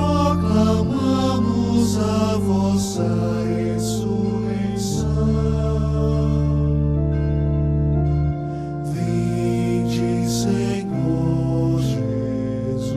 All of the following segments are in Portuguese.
proclamamos a vossa ressurreição. Vinde, Senhor Jesus.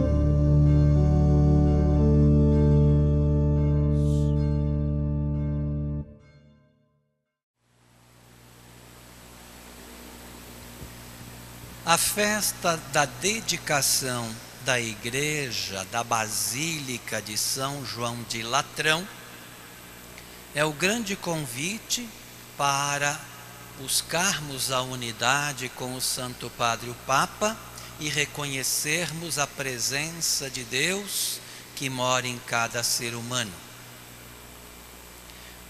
A festa da dedicação da igreja da Basílica de São João de Latrão é o grande convite para buscarmos a unidade com o Santo Padre o Papa e reconhecermos a presença de Deus que mora em cada ser humano.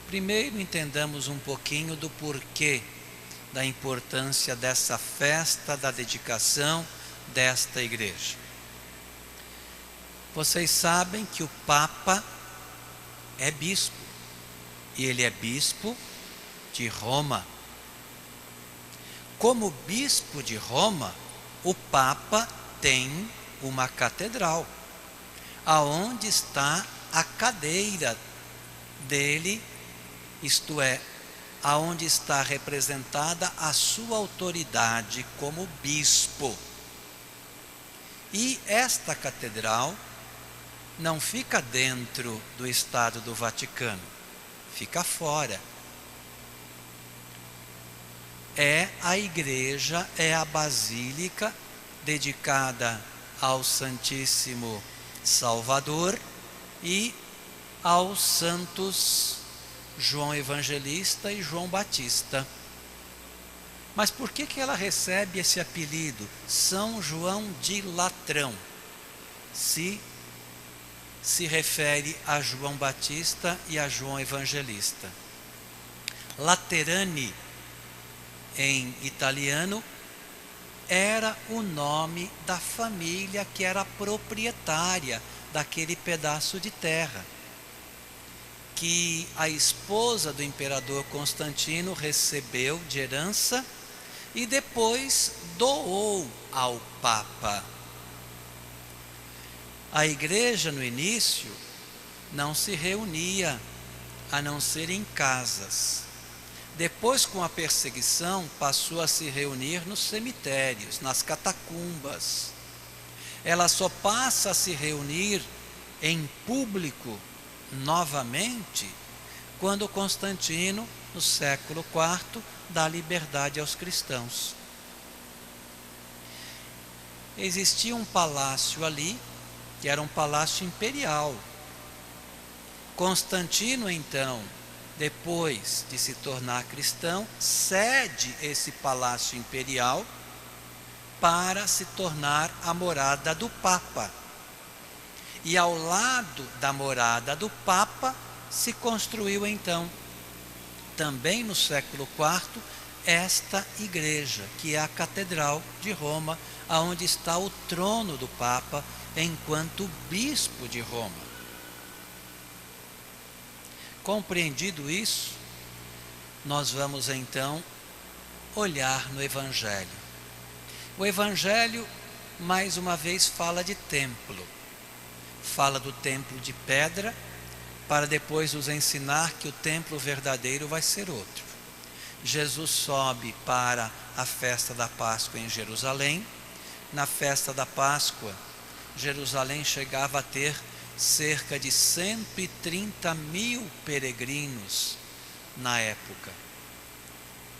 Primeiro, entendamos um pouquinho do porquê da importância dessa festa da dedicação desta igreja. Vocês sabem que o Papa é bispo, e ele é bispo de Roma. Como bispo de Roma, o Papa tem uma catedral, aonde está a cadeira dele, isto é, aonde está representada a sua autoridade como bispo. E esta catedral não fica dentro do Estado do Vaticano, fica fora. É a igreja, é a basílica dedicada ao Santíssimo Salvador e aos santos João Evangelista e João Batista. Mas por que ela recebe esse apelido, São João de Latrão, se refere a João Batista e a João Evangelista? Laterani, em italiano, era o nome da família que era proprietária daquele pedaço de terra, que a esposa do imperador Constantino recebeu de herança e depois doou ao Papa. A igreja no início não se reunia a não ser em casas. Depois, com a perseguição, passou a se reunir nos cemitérios, nas catacumbas. Ela só passa a se reunir em público novamente quando Constantino, no século IV, dá liberdade aos cristãos. Existia um palácio ali, que era um palácio imperial. Constantino, então, depois de se tornar cristão, cede esse palácio imperial para se tornar a morada do Papa. E ao lado da morada do Papa se construiu então, também no século IV, esta igreja, que é a Catedral de Roma, onde está o trono do Papa enquanto bispo de Roma. Compreendido isso, nós vamos então olhar no Evangelho. O Evangelho, mais uma vez, fala de templo. Fala do templo de pedra, para depois nos ensinar que o templo verdadeiro vai ser outro. Jesus sobe para a festa da Páscoa em Jerusalém. Na festa da Páscoa, Jerusalém chegava a ter cerca de 130 mil peregrinos na época.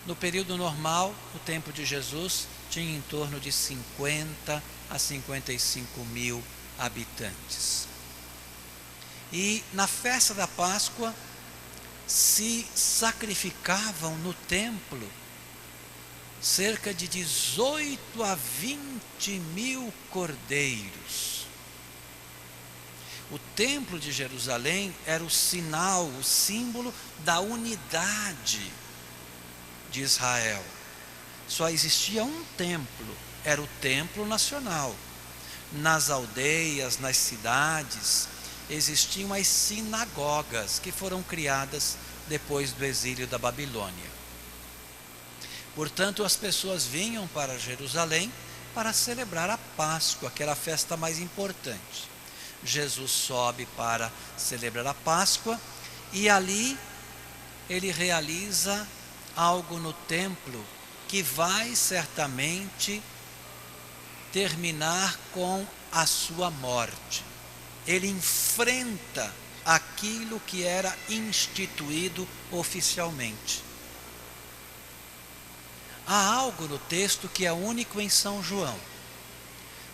No período normal, o tempo de Jesus tinha em torno de 50 a 55 mil habitantes. E na festa da Páscoa se sacrificavam no templo cerca de 18 a 20 mil cordeiros. O templo de Jerusalém era o sinal, o símbolo da unidade de Israel. Só existia um templo, era o templo nacional. Nas aldeias, nas cidades, existiam as sinagogas que foram criadas depois do exílio da Babilônia. Portanto, as pessoas vinham para Jerusalém para celebrar a Páscoa, que era a festa mais importante. Jesus sobe para celebrar a Páscoa e ali ele realiza algo no templo que vai certamente terminar com a sua morte. Ele enfrenta aquilo que era instituído oficialmente. Há algo no texto que é único em São João.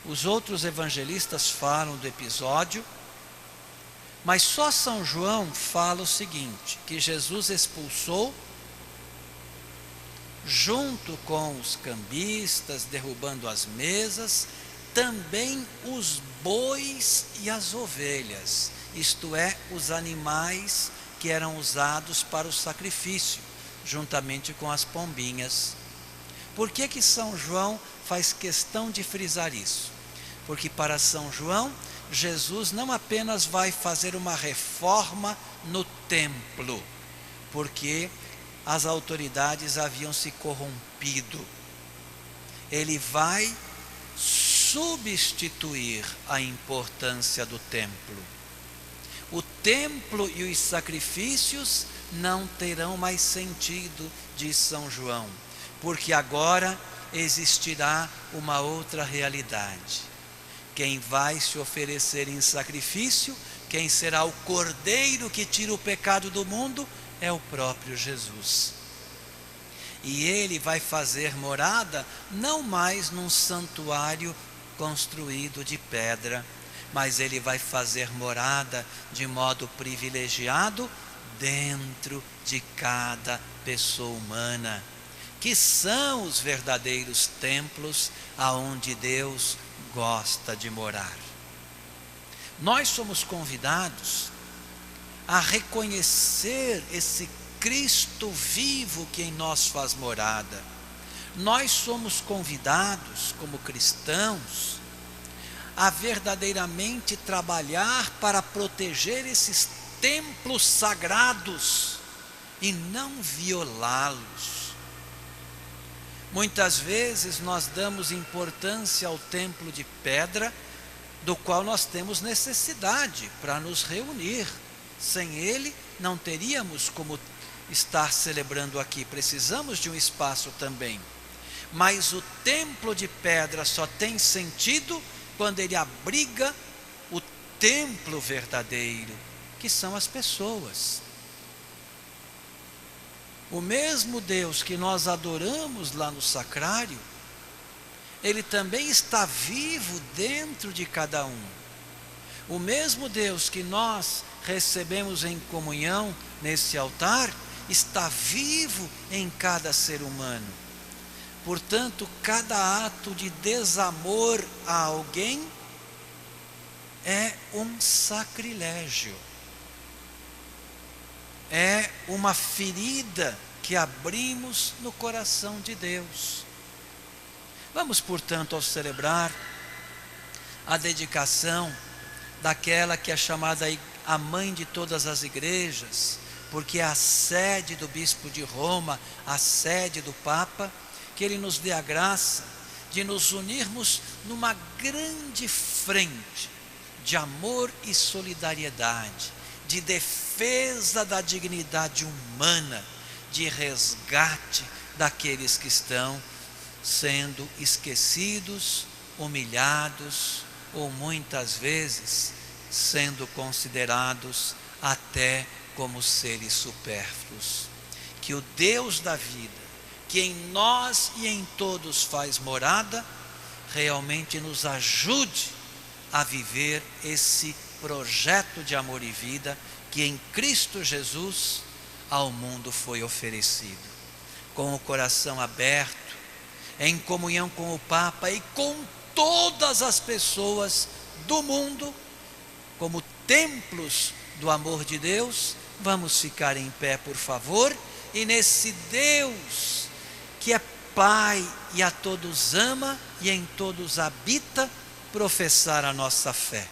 Os outros evangelistas falam do episódio, mas só São João fala o seguinte, que Jesus expulsou, junto com os cambistas, derrubando as mesas, também os bois e as ovelhas, isto é, os animais que eram usados para o sacrifício, juntamente com as pombinhas. Por que São João faz questão de frisar isso? Porque para São João, Jesus não apenas vai fazer uma reforma no templo, porque as autoridades haviam se corrompido. Ele vai substituir a importância do templo. O templo e os sacrifícios não terão mais sentido, diz São João, porque agora existirá uma outra realidade. Quem vai se oferecer em sacrifício, quem será o cordeiro que tira o pecado do mundo, é o próprio Jesus. E ele vai fazer morada não mais num santuário construído de pedra, mas ele vai fazer morada de modo privilegiado dentro de cada pessoa humana, que são os verdadeiros templos aonde Deus gosta de morar. Nós somos convidados a reconhecer esse Cristo vivo que em nós faz morada. Nós somos convidados, como cristãos, a verdadeiramente trabalhar para proteger esses templos sagrados e não violá-los. Muitas vezes nós damos importância ao templo de pedra, do qual nós temos necessidade para nos reunir. Sem ele, não teríamos como estar celebrando aqui. Precisamos de um espaço também. Mas o templo de pedra só tem sentido quando ele abriga o templo verdadeiro, que são as pessoas. O mesmo Deus que nós adoramos lá no sacrário, ele também está vivo dentro de cada um. O mesmo Deus que nós recebemos em comunhão nesse altar, está vivo em cada ser humano. Portanto, cada ato de desamor a alguém é um sacrilégio. É uma ferida que abrimos no coração de Deus. Vamos, portanto, ao celebrar a dedicação daquela que é chamada a mãe de todas as igrejas, porque é a sede do bispo de Roma, a sede do Papa, que ele nos dê a graça de nos unirmos numa grande frente de amor e solidariedade, de defesa da dignidade humana, de resgate daqueles que estão sendo esquecidos, humilhados ou muitas vezes sendo considerados até como seres supérfluos. Que o Deus da vida, que em nós e em todos faz morada, realmente nos ajude a viver esse projeto de amor e vida que em Cristo Jesus ao mundo foi oferecido. Com o coração aberto, em comunhão com o Papa e com todas as pessoas do mundo, como templos do amor de Deus, vamos ficar em pé, por favor, e nesse Deus que é Pai e a todos ama e em todos habita, professar a nossa fé.